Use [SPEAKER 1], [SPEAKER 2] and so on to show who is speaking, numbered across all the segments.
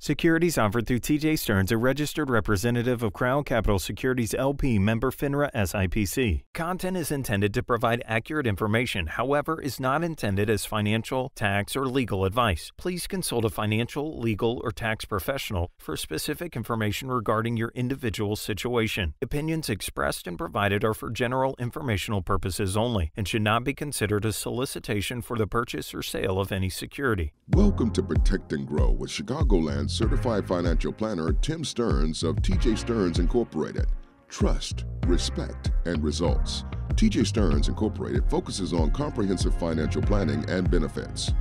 [SPEAKER 1] Securities offered through TJ Stearns, a registered representative of Crown Capital Securities LP, member FINRA SIPC. Content is intended to provide accurate information, however, is not intended as financial, tax, or legal advice. Please consult a financial, legal, or tax professional for specific information regarding your individual situation. Opinions expressed and provided are for general informational purposes only and should not be considered a solicitation for the purchase or sale of any security.
[SPEAKER 2] Welcome to Protect and Grow with Chicagoland's certified financial planner Tim Stearns of TJ Stearns Incorporated. Trust, respect, and results. TJ Stearns Incorporated focuses on comprehensive financial planning and benefits.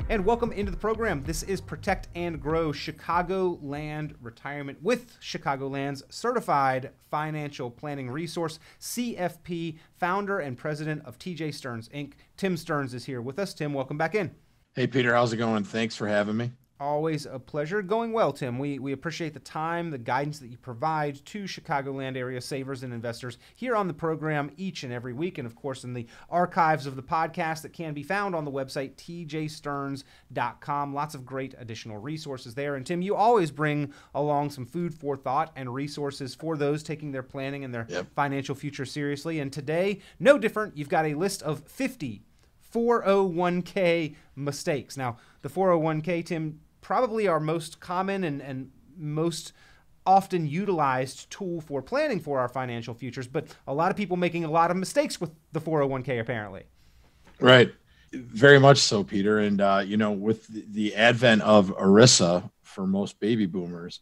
[SPEAKER 3] And welcome into the program. This is Protect and Grow Chicagoland Retirement with Chicagoland's certified financial planning resource, CFP, founder and president of TJ Stearns Inc. Tim Stearns is here with us. Tim, welcome back in.
[SPEAKER 4] Hey, Peter, how's it going? Thanks for having me.
[SPEAKER 3] Always a pleasure. Going well, Tim. We appreciate the time, the guidance that you provide to Chicagoland area savers and investors here on the program each and every week, and of course in the archives of the podcast that can be found on the website tjstearns.com. Lots of great additional resources there. And Tim, you always bring along some food for thought and resources for those taking their planning and their financial future seriously. And today, no different. You've got a list of 50 401k mistakes. Now, the 401k, Tim, probably our most common and most often utilized tool for planning for our financial futures, but a lot of people making a lot of mistakes with the 401k apparently.
[SPEAKER 4] Right. Very much so, Peter. And, with the advent of ERISA for most baby boomers,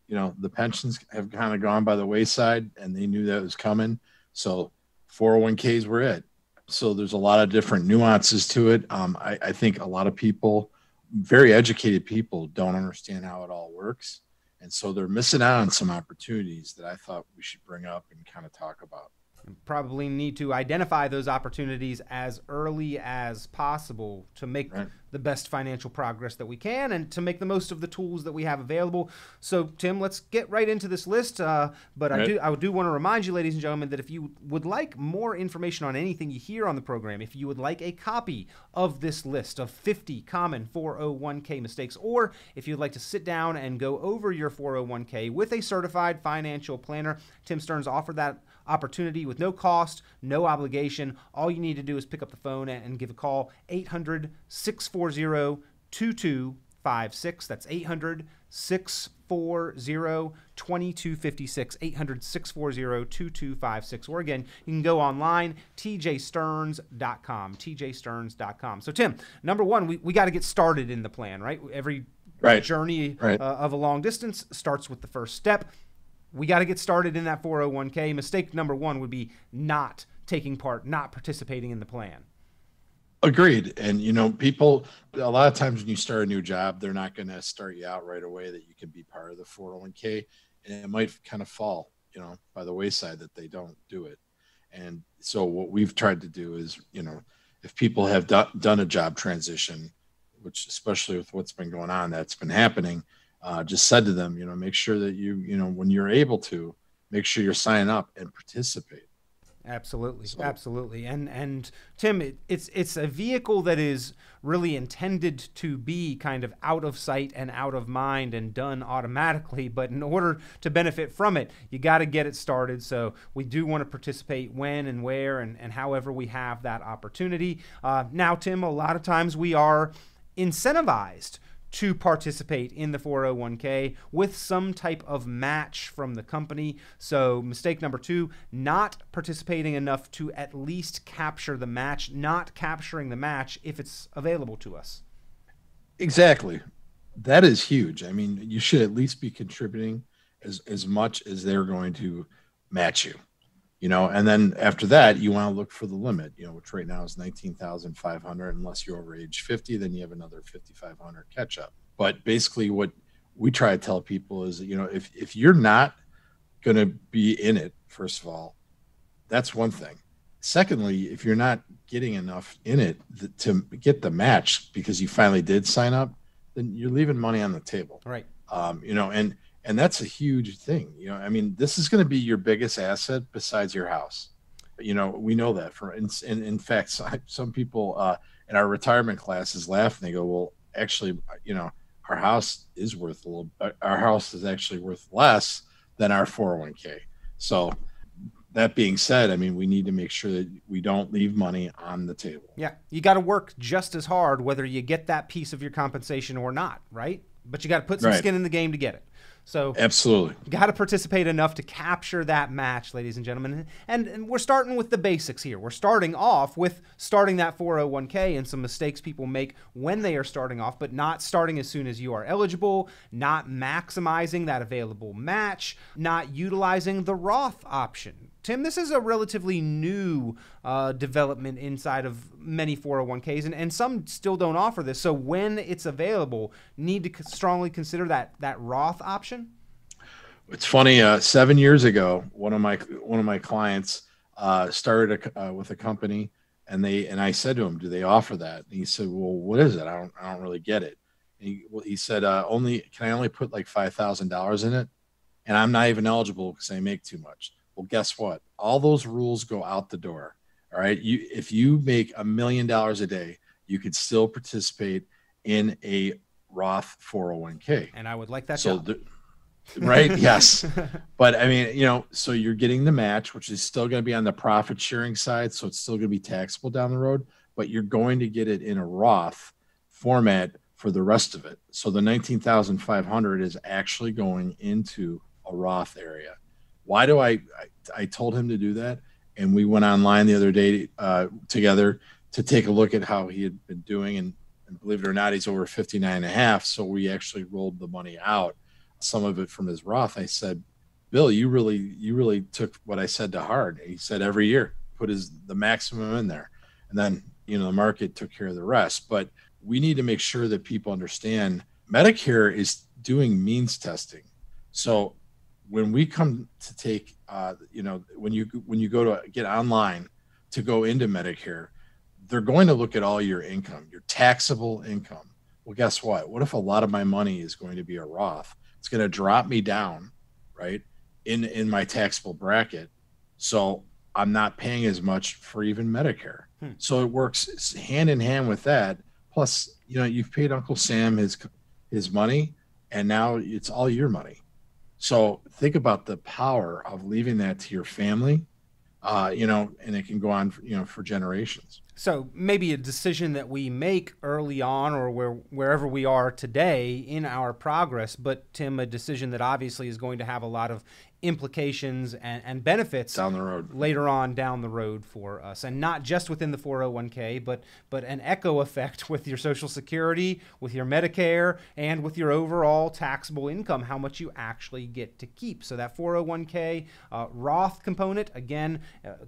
[SPEAKER 4] the pensions have kind of gone by the wayside and they knew that was coming. So 401ks were it. So there's a lot of different nuances to it. I think a lot of people, very educated people, don't understand how it all works. And so they're missing out on some opportunities that I thought we should bring up and kind of talk about.
[SPEAKER 3] Probably need to identify those opportunities as early as possible to make the best financial progress that we can and to make the most of the tools that we have available. So, Tim, let's get right into this list. But I do want to remind you, ladies and gentlemen, that if you would like more information on anything you hear on the program, if you would like a copy of this list of 50 common 401k mistakes, or if you'd like to sit down and go over your 401k with a certified financial planner, Tim Stearns offered that opportunity with no cost, no obligation. All you need to do is pick up the phone and give a call, 800-640-2256. That's 800-640-2256, 800-640-2256. Or again, you can go online, tjstearns.com, tjstearns.com. So Tim, number one, we got to get started in the plan, right? Every journey of a long distance starts with the first step. We got to get started in that 401k. Mistake number one would be not taking part, not participating in the plan.
[SPEAKER 4] Agreed. And, people, a lot of times when you start a new job, they're not going to start you out right away that you can be part of the 401k. And it might kind of fall, by the wayside that they don't do it. And so what we've tried to do is, if people have done a job transition, which especially with what's been going on, that's been happening, just said to them, make sure that when you're able to, make sure you're signing up and participate.
[SPEAKER 3] Absolutely. Absolutely. And Tim, it's a vehicle that is really intended to be kind of out of sight and out of mind and done automatically. But in order to benefit from it, you got to get it started. So we do want to participate when and where and however we have that opportunity. Now, Tim, a lot of times we are incentivized to participate in the 401k with some type of match from the company. So mistake number two, not participating enough to at least capture the match, not capturing the match if it's available to us.
[SPEAKER 4] Exactly. That is huge. I mean, you should at least be contributing as much as they're going to match you. And then after that, you want to look for the limit, which right now is 19,500. Unless you're over age 50, then you have another 5,500 catch up. But basically what we try to tell people is, if you're not going to be in it, first of all, that's one thing. Secondly, if you're not getting enough in it to get the match because you finally did sign up, then you're leaving money on the table.
[SPEAKER 3] Right.
[SPEAKER 4] And that's a huge thing. This is going to be your biggest asset besides your house. We know that in fact, some people and our retirement classes laugh and they go, well, actually, our house is worth our house is actually worth less than our 401k. So that being said, I mean, we need to make sure that we don't leave money on the table.
[SPEAKER 3] Yeah, you got to work just as hard whether you get that piece of your compensation or not, right? But you got to put some skin in the game to get it. So
[SPEAKER 4] absolutely,
[SPEAKER 3] got to participate enough to capture that match, ladies and gentlemen. And we're starting with the basics here. We're starting off with starting that 401k and some mistakes people make when they are starting off, but not starting as soon as you are eligible, not maximizing that available match, not utilizing the Roth option. Tim, this is a relatively new development inside of many 401ks, and some still don't offer this. So when it's available, need to strongly consider that Roth option.
[SPEAKER 4] It's funny. 7 years ago, one of my clients started with a company, and I said to him, "Do they offer that?" And he said, "Well, what is it? I don't really get it." And he said, "Can I only put like $5,000 in it? And I'm not even eligible because I make too much." Well, guess what? All those rules go out the door. All right. If you make $1 million a day, you could still participate in a Roth 401k.
[SPEAKER 3] And I would like that job.
[SPEAKER 4] Right. Yes. But I mean, so you're getting the match, which is still going to be on the profit sharing side. So it's still going to be taxable down the road, but you're going to get it in a Roth format for the rest of it. So the 19,500 is actually going into a Roth area. Why do I told him to do that? And we went online the other day together to take a look at how he had been doing. And believe it or not, he's over 59 and a half. So we actually rolled the money out, some of it from his Roth. I said, "Bill, you really took what I said to heart." He said, "Every year, put the maximum in there." And then, the market took care of the rest. But we need to make sure that people understand Medicare is doing means testing. So when we come to take, when you go to get online to go into Medicare, they're going to look at all your income, your taxable income. Well, guess what? What if a lot of my money is going to be a Roth? It's going to drop me down, right, in my taxable bracket. So I'm not paying as much for even Medicare. So it works hand in hand with that. Plus, you've paid Uncle Sam his money, and now it's all your money. So think about the power of leaving that to your family, and it can go on, for generations.
[SPEAKER 3] So maybe a decision that we make early on or wherever we are today in our progress, but Tim, a decision that obviously is going to have a lot of implications and benefits
[SPEAKER 4] down the road,
[SPEAKER 3] later on down the road for us, and not just within the 401k, but an echo effect with your Social Security, with your Medicare, and with your overall taxable income, how much you actually get to keep. So that 401k Roth component, again,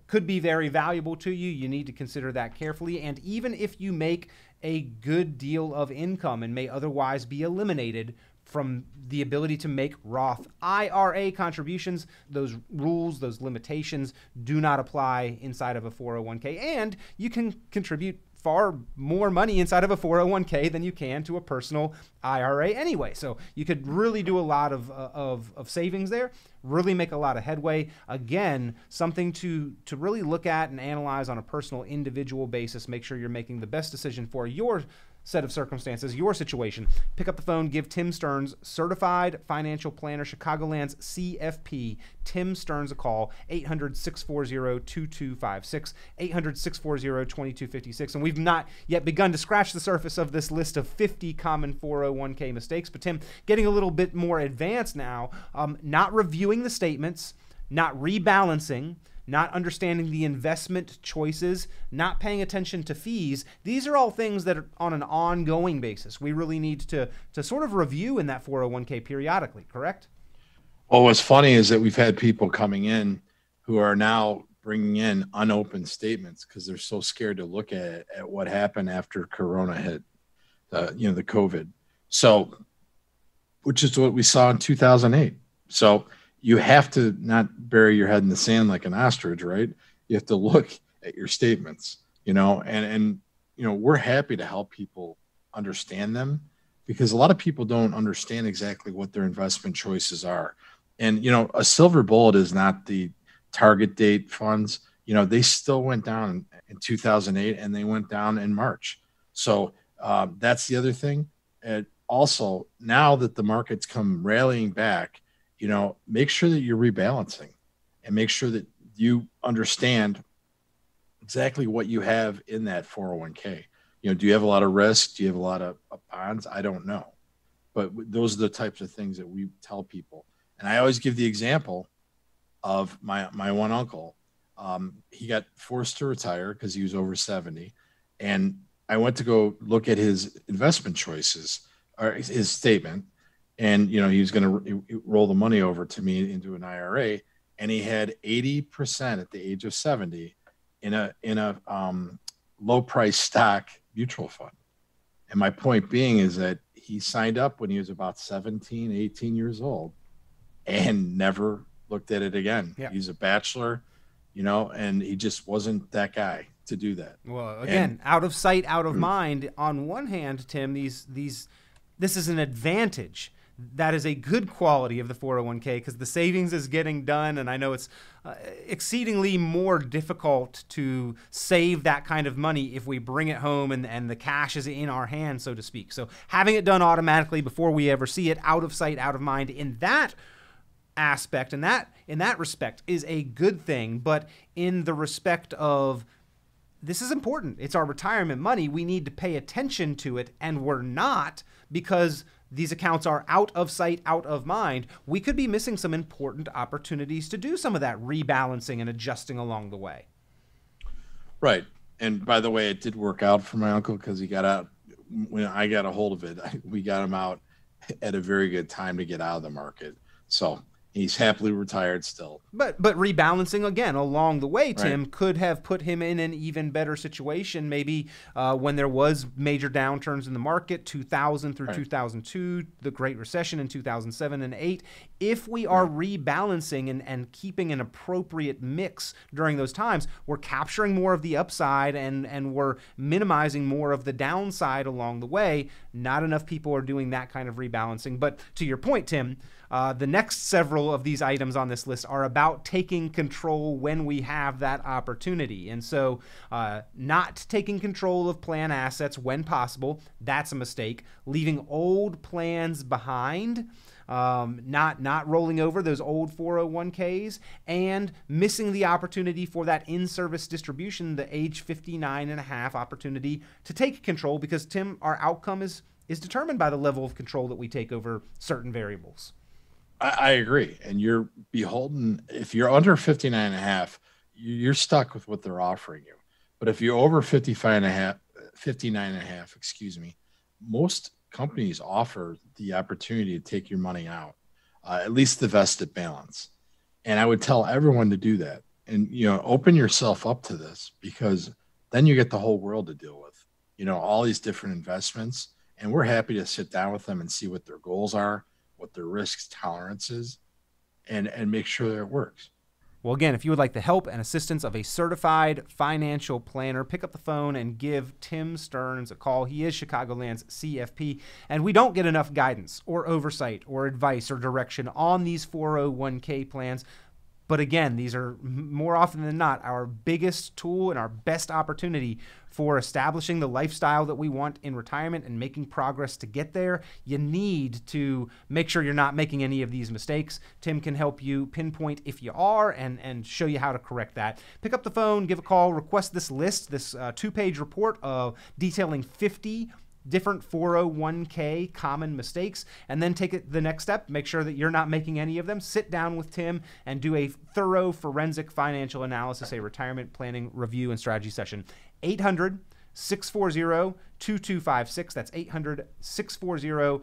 [SPEAKER 3] could be very valuable to you. You need to consider that carefully. And even if you make a good deal of income and may otherwise be eliminated from the ability to make Roth IRA contributions, those rules, those limitations do not apply inside of a 401k. And you can contribute far more money inside of a 401k than you can to a personal IRA anyway. So you could really do a lot of savings there, really make a lot of headway. Again, something to really look at and analyze on a personal individual basis. Make sure you're making the best decision for your set of circumstances, your situation. Pick up the phone, give Tim Stearns, Certified Financial Planner, Chicagoland's CFP, Tim Stearns a call, 800-640-2256, 800-640-2256. And we've not yet begun to scratch the surface of this list of 50 common 401k mistakes. But Tim, getting a little bit more advanced now, not reviewing the statements, not rebalancing, not understanding the investment choices, not paying attention to fees. These are all things that are on an ongoing basis. We really need to sort of review in that 401k periodically, correct?
[SPEAKER 4] Well, what's funny is that we've had people coming in who are now bringing in unopened statements because they're so scared to look at what happened after Corona hit, the COVID. So, which is what we saw in 2008. So you have to not bury your head in the sand like an ostrich, right? You have to look at your statements, and we're happy to help people understand them because a lot of people don't understand exactly what their investment choices are. And, a silver bullet is not the target date funds. They still went down in 2008 and they went down in March. So that's the other thing. And also, now that the market's come rallying back, make sure that you're rebalancing and make sure that you understand exactly what you have in that 401k. Do you have a lot of risk? Do you have a lot of bonds? I don't know. But those are the types of things that we tell people. And I always give the example of my one uncle. He got forced to retire because he was over 70. And I went to go look at his investment choices or his statement. And, he was going to roll the money over to me into an IRA. And he had 80% at the age of 70 in a low price stock mutual fund. And my point being is that he signed up when he was about 17, 18 years old and never looked at it again. Yeah. He's a bachelor, and he just wasn't that guy to do that.
[SPEAKER 3] Well, again, out of sight, out of mind. On one hand, Tim, this is an advantage. That is a good quality of the 401k because the savings is getting done. And I know it's exceedingly more difficult to save that kind of money if we bring it home and the cash is in our hands, so to speak. So having it done automatically before we ever see it, out of sight, out of mind, in that aspect and in that respect is a good thing. But in the respect of this is important. It's our retirement money. We need to pay attention to it, and we're not because these accounts are out of sight, out of mind. We could be missing some important opportunities to do some of that rebalancing and adjusting along the way.
[SPEAKER 4] Right. And by the way, it did work out for my uncle because he got out when I got a hold of it. We got him out at a very good time to get out of the market. So he's happily retired still.
[SPEAKER 3] But rebalancing again along the way, Tim, could have put him in an even better situation. Maybe when there was major downturns in the market, 2000 through 2002, the Great Recession in 2007 and 8. If we are rebalancing and keeping an appropriate mix during those times, we're capturing more of the upside and we're minimizing more of the downside along the way. Not enough people are doing that kind of rebalancing. But to your point, Tim, the next several of these items on this list are about taking control when we have that opportunity. And so not taking control of plan assets when possible, that's a mistake. Leaving old plans behind, not rolling over those old 401ks, and missing the opportunity for that in-service distribution, the age 59 and a half opportunity to take control because, Tim, our outcome is determined by the level of control that we take over certain variables.
[SPEAKER 4] I agree. And you're beholden. If you're under 59 and a half, you're stuck with what they're offering you. But if you're over 59 and a half, most companies offer the opportunity to take your money out, at least the vested balance. And I would tell everyone to do that and, open yourself up to this because then you get the whole world to deal with, all these different investments. And we're happy to sit down with them and see what their goals are, what their risk tolerance is, and make sure that it works.
[SPEAKER 3] Well, again, if you would like the help and assistance of a certified financial planner, pick up the phone and give Tim Stearns a call. He is Chicagoland's CFP, and we don't get enough guidance or oversight or advice or direction on these 401k plans. But again, these are more often than not our biggest tool and our best opportunity for establishing the lifestyle that we want in retirement and making progress to get there. You need to make sure you're not making any of these mistakes. Tim can help you pinpoint if you are and show you how to correct that. Pick up the phone, give a call, request this list, this 2-page report detailing 50 different 401k common mistakes, and then take it the next step. Make sure that you're not making any of them. Sit down with Tim and do a thorough forensic financial analysis, a retirement planning review and strategy session. 800-640-2256. That's 800-640-2256.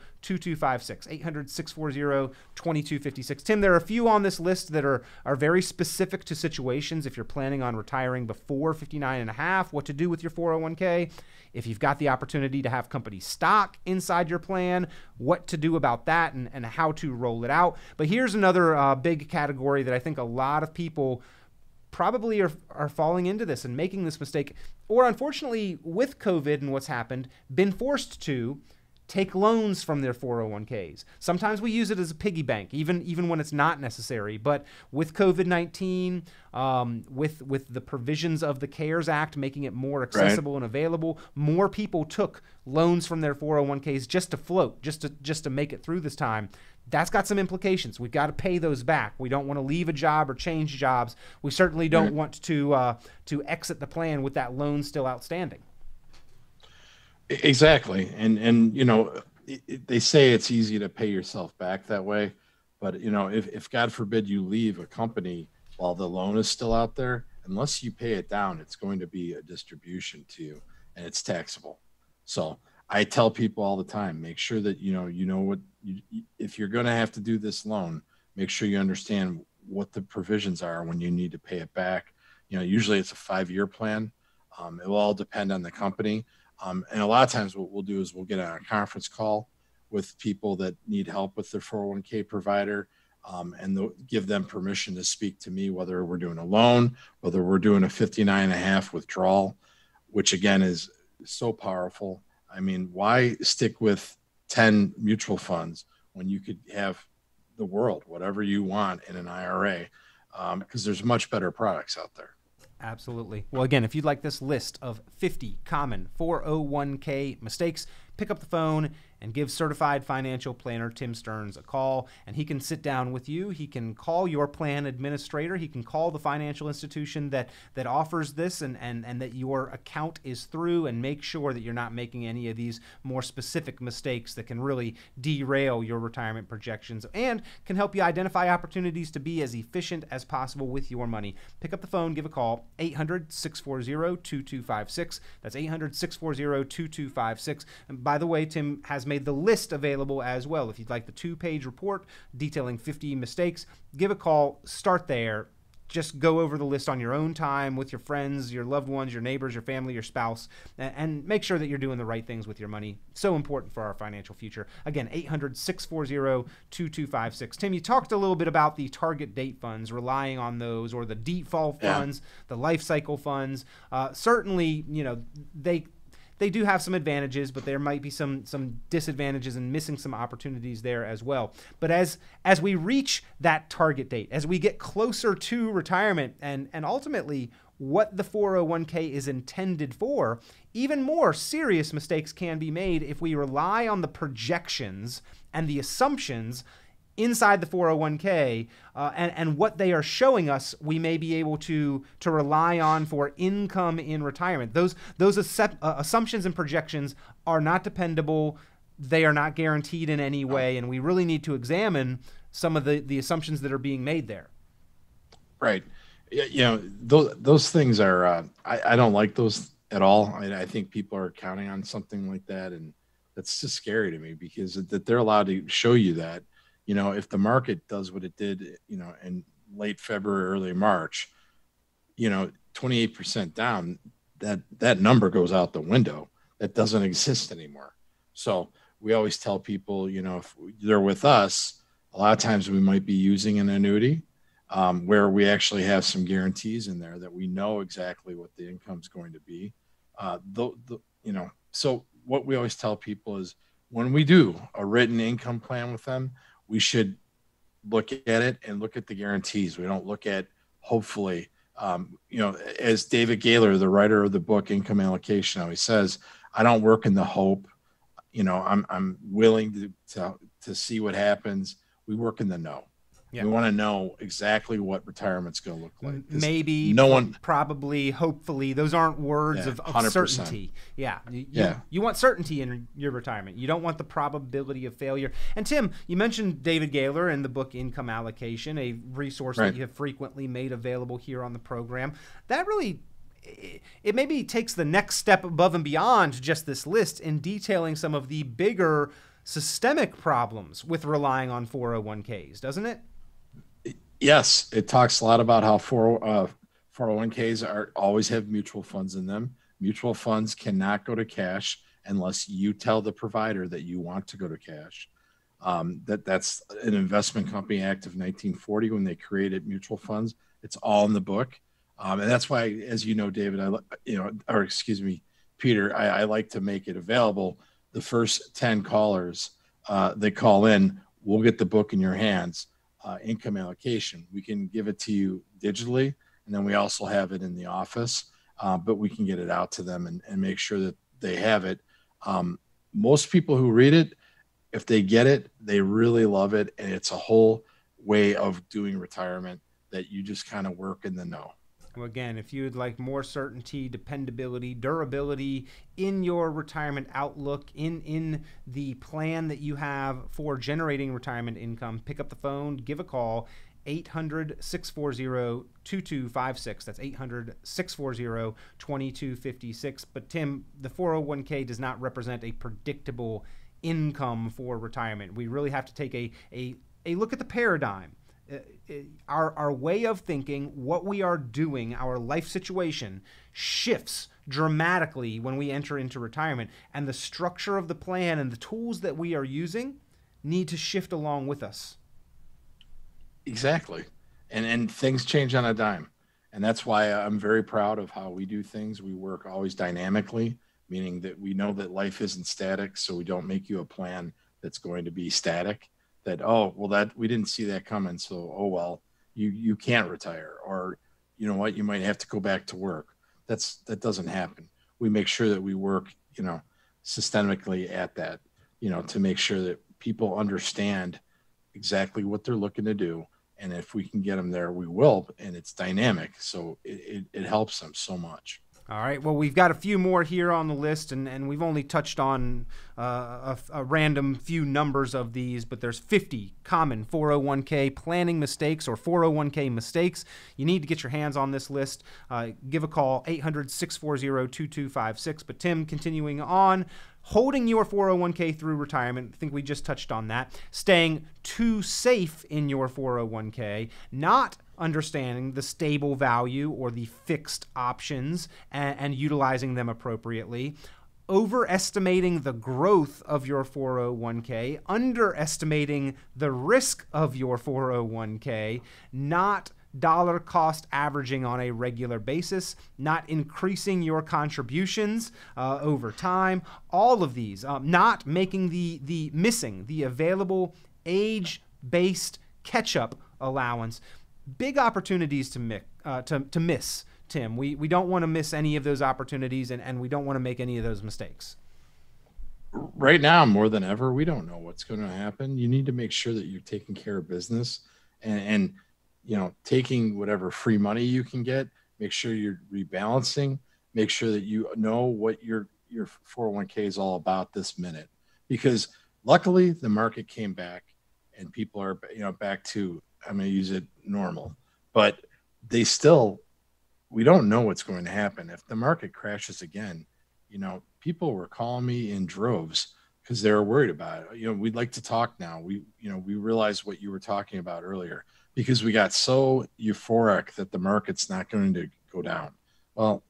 [SPEAKER 3] 800-640-2256. Tim, there are a few on this list that are very specific to situations. If you're planning on retiring before 59 and a half, what to do with your 401k. If you've got the opportunity to have company stock inside your plan, what to do about that and how to roll it out. But here's another big category that I think a lot of people probably are falling into this and making this mistake, or unfortunately with COVID and what's happened, been forced to take loans from their 401ks. Sometimes we use it as a piggy bank, even when it's not necessary. But with COVID-19, with the provisions of the CARES Act making it more accessible and available, more people took loans from their 401ks just to float, just to make it through this time. That's got some implications. We've got to pay those back. We don't want to leave a job or change jobs. We certainly don't want to exit the plan with that loan still outstanding.
[SPEAKER 4] Exactly. And you know, they say it's easy to pay yourself back that way. But, you know, if God forbid you leave a company while the loan is still out there, unless you pay it down, it's going to be a distribution to you and it's taxable. So I tell people all the time, make sure that, you know what, if you're going to have to do this loan, make sure you understand what the provisions are when you need to pay it back. You know, usually it's a 5-year plan. It will all depend on the company. And a lot of times what we'll do is we'll get on a conference call with people that need help with their 401k provider, and give them permission to speak to me, whether we're doing a loan, whether we're doing a 59.5 withdrawal, which again is so powerful. I mean, why stick with 10 mutual funds when you could have the world, whatever you want in an IRA, because there's much better products out there.
[SPEAKER 3] Absolutely. Well, again, if you'd like this list of 50 common 401k mistakes, pick up the phone and give certified financial planner Tim Stearns a call, and he can sit down with you. He can call your plan administrator. He can call the financial institution that offers this and that your account is through, and make sure that you're not making any of these more specific mistakes that can really derail your retirement projections, and can help you identify opportunities to be as efficient as possible with your money. Pick up the phone, give a call, 800-640-2256. That's 800-640-2256. And by the way, Tim has made the list available as well. If you'd like the 2-page report detailing 50 mistakes, give a call, start there. Just go over the list on your own time with your friends, your loved ones, your neighbors, your family, your spouse, and make sure that you're doing the right things with your money. So important for our financial future. Again, 800-640-2256. Tim, you talked a little bit about the target date funds, relying on those, or the default funds, the life cycle funds. Certainly, you know, they do have some advantages, but there might be some disadvantages and missing some opportunities there as well. But as we reach that target date, as we get closer to retirement and ultimately what the 401k is intended for, even more serious mistakes can be made if we rely on the projections and the assumptions inside the 401k and what they are showing us we may be able to rely on for income in retirement. Those assumptions and projections are not dependable. They are not guaranteed in any way, and we really need to examine some of the assumptions that are being made there.
[SPEAKER 4] Right. You know, those things are, I don't like those at all. I think people are counting on something like that, and that's just scary to me, because that they're allowed to show you that. You know, if the market does what it did, you know, in late February, early March, you know, 28% down, that number goes out the window. That doesn't exist anymore. So we always tell people, you know, if they're with us, a lot of times we might be using an annuity where we actually have some guarantees in there that we know exactly what the income is going to be. You know, so what we always tell people is when we do a written income plan with them, we should look at it and look at the guarantees. We don't look at, hopefully, you know, as David Gaylor, the writer of the book Income Allocation, always says, I don't work in the hope. You know, I'm willing to see what happens. We work in the know. Yeah. We want to know exactly what retirement's going to look like.
[SPEAKER 3] Maybe, probably, hopefully. Those aren't words of certainty. Yeah. You want certainty in your retirement. You don't want the probability of failure. And Tim, you mentioned David Gaylor in the book Income Allocation, a resource that you have frequently made available here on the program. That really, it maybe takes the next step above and beyond just this list in detailing some of the bigger systemic problems with relying on 401ks, doesn't it?
[SPEAKER 4] Yes, it talks a lot about how 401ks always have mutual funds in them. Mutual funds cannot go to cash unless you tell the provider that you want to go to cash. That's an Investment Company Act of 1940 when they created mutual funds. It's all in the book, and that's why, as you know, David, Peter, I like to make it available the first 10 callers that call in, we'll get the book in your hands, income allocation. We can give it to you digitally, and then we also have it in the office, but we can get it out to them and make sure that they have it. Most people who read it, if they get it, they really love it. And it's a whole way of doing retirement that you just kind of work in the know.
[SPEAKER 3] Well, again, if you'd like more certainty, dependability, durability in your retirement outlook, in the plan that you have for generating retirement income, pick up the phone, give a call, 800-640-2256. That's 800-640-2256. But Tim, the 401k does not represent a predictable income for retirement. We really have to take a look at the paradigm. Our way of thinking, what we are doing, our life situation shifts dramatically when we enter into retirement, and the structure of the plan and the tools that we are using need to shift along with us.
[SPEAKER 4] Exactly. And things change on a dime. And that's why I'm very proud of how we do things. We work always dynamically, meaning that we know that life isn't static. So we don't make you a plan that's going to be static, that, oh, well, that we didn't see that coming. So, oh, well, you can't retire, or, you know what, you might have to go back to work. That doesn't happen. We make sure that we work, systemically at that, to make sure that people understand exactly what they're looking to do. And if we can get them there, we will. And it's dynamic. So it helps them so much.
[SPEAKER 3] All right. Well, we've got a few more here on the list, and we've only touched on a random few numbers of these, but there's 50 common 401k planning mistakes or 401k mistakes. You need to get your hands on this list. Give a call, 800-640-2256. But Tim, continuing on, holding your 401k through retirement, I think we just touched on that. Staying too safe in your 401k, not understanding the stable value or the fixed options and utilizing them appropriately, overestimating the growth of your 401k, underestimating the risk of your 401k, not dollar cost averaging on a regular basis, not increasing your contributions over time, all of these, not making missing the available age-based catch-up allowance. Big opportunities to miss, Tim. We don't want to miss any of those opportunities, and we don't want to make any of those mistakes.
[SPEAKER 4] Right now, more than ever, we don't know what's going to happen. You need to make sure that you're taking care of business and taking whatever free money you can get. Make sure you're rebalancing. Make sure that you know what your 401k is all about this minute, because luckily the market came back and people are back to, I'm going to use it, normal, but we don't know what's going to happen. If the market crashes again, people were calling me in droves because they were worried about it. We'd like to talk now. We realize what you were talking about earlier, because we got so euphoric that the market's not going to go down. Well,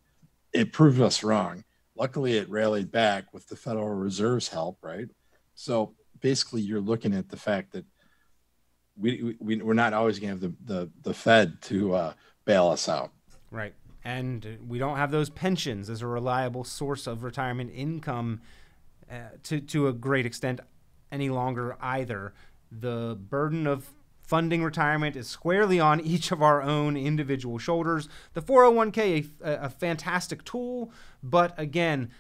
[SPEAKER 4] it proved us wrong. Luckily, it rallied back with the Federal Reserve's help, right? So basically, you're looking at the fact that we're not always going to have the Fed to bail us out.
[SPEAKER 3] Right. And we don't have those pensions as a reliable source of retirement income to a great extent any longer either. The burden of funding retirement is squarely on each of our own individual shoulders. The 401k, a fantastic tool, but again,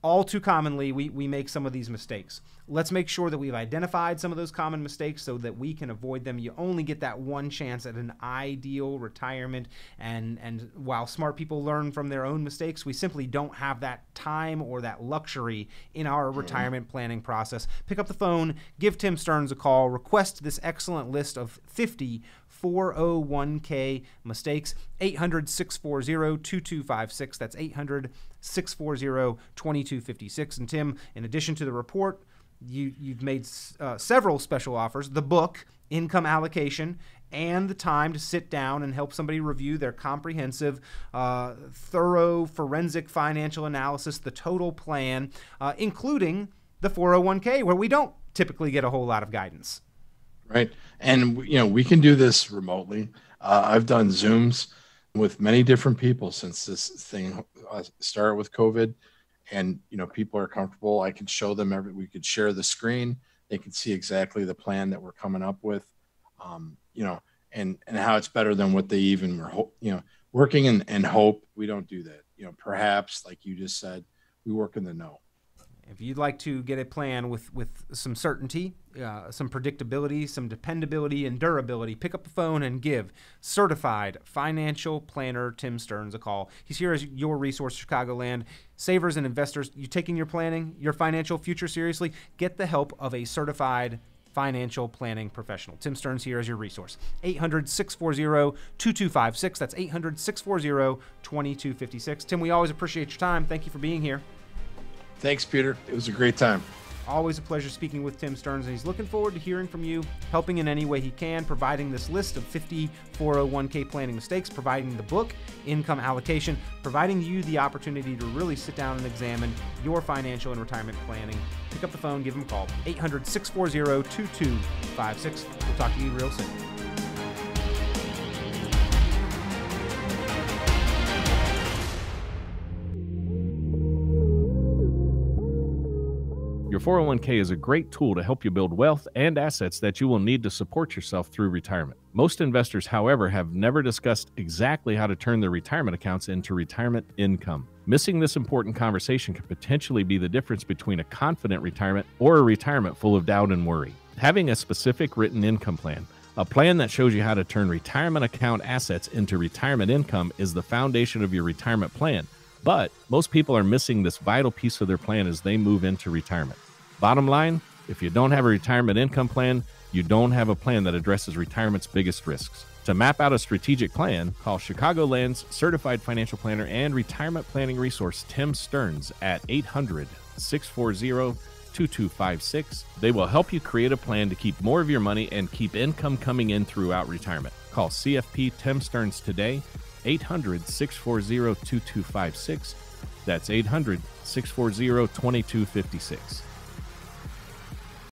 [SPEAKER 3] all too commonly, we make some of these mistakes. Let's make sure that we've identified some of those common mistakes so that we can avoid them. You only get that one chance at an ideal retirement, and while smart people learn from their own mistakes, we simply don't have that time or that luxury in our retirement planning process. Pick up the phone, give Tim Stearns a call, request this excellent list of 50 401k mistakes, 800-640-2256. That's 800-640-2256. And Tim, in addition to the report, you've made several special offers: the book, Income Allocation, and the time to sit down and help somebody review their comprehensive, thorough forensic financial analysis, the total plan, including the 401k, where we don't typically get a whole lot of guidance.
[SPEAKER 4] Right. And, we can do this remotely. I've done Zooms with many different people since this thing started with COVID. and, people are comfortable. I can show them we could share the screen. They can see exactly the plan that we're coming up with, and how it's better than what they even were, working and hope. We don't do that. Perhaps like you just said, we work in the know.
[SPEAKER 3] If you'd like to get a plan with some certainty, some predictability, some dependability, and durability, pick up the phone and give certified financial planner Tim Stearns a call. He's here as your resource, Chicagoland. Savers and investors, you taking your planning, your financial future seriously? Get the help of a certified financial planning professional. Tim Stearns here as your resource. 800-640-2256. That's 800-640-2256. Tim, we always appreciate your time. Thank you for being here.
[SPEAKER 4] Thanks, Peter. It was a great time.
[SPEAKER 3] Always a pleasure speaking with Tim Stearns, and he's looking forward to hearing from you, helping in any way he can, providing this list of 50 401k planning mistakes, providing the book, Income Allocation, providing you the opportunity to really sit down and examine your financial and retirement planning. Pick up the phone, give him a call, 800-640-2256. We'll talk to you real soon.
[SPEAKER 5] Your 401k is a great tool to help you build wealth and assets that you will need to support yourself through retirement. Most investors, however, have never discussed exactly how to turn their retirement accounts into retirement income. Missing this important conversation could potentially be the difference between a confident retirement or a retirement full of doubt and worry. Having a specific written income plan, a plan that shows you how to turn retirement account assets into retirement income, is the foundation of your retirement plan. But most people are missing this vital piece of their plan as they move into retirement. Bottom line, if you don't have a retirement income plan, you don't have a plan that addresses retirement's biggest risks. To map out a strategic plan, call Chicagoland's certified financial planner and retirement planning resource, Tim Stearns, at 800-640-2256. They will help you create a plan to keep more of your money and keep income coming in throughout retirement. Call CFP Tim Stearns today, 800-640-2256. That's 800-640-2256.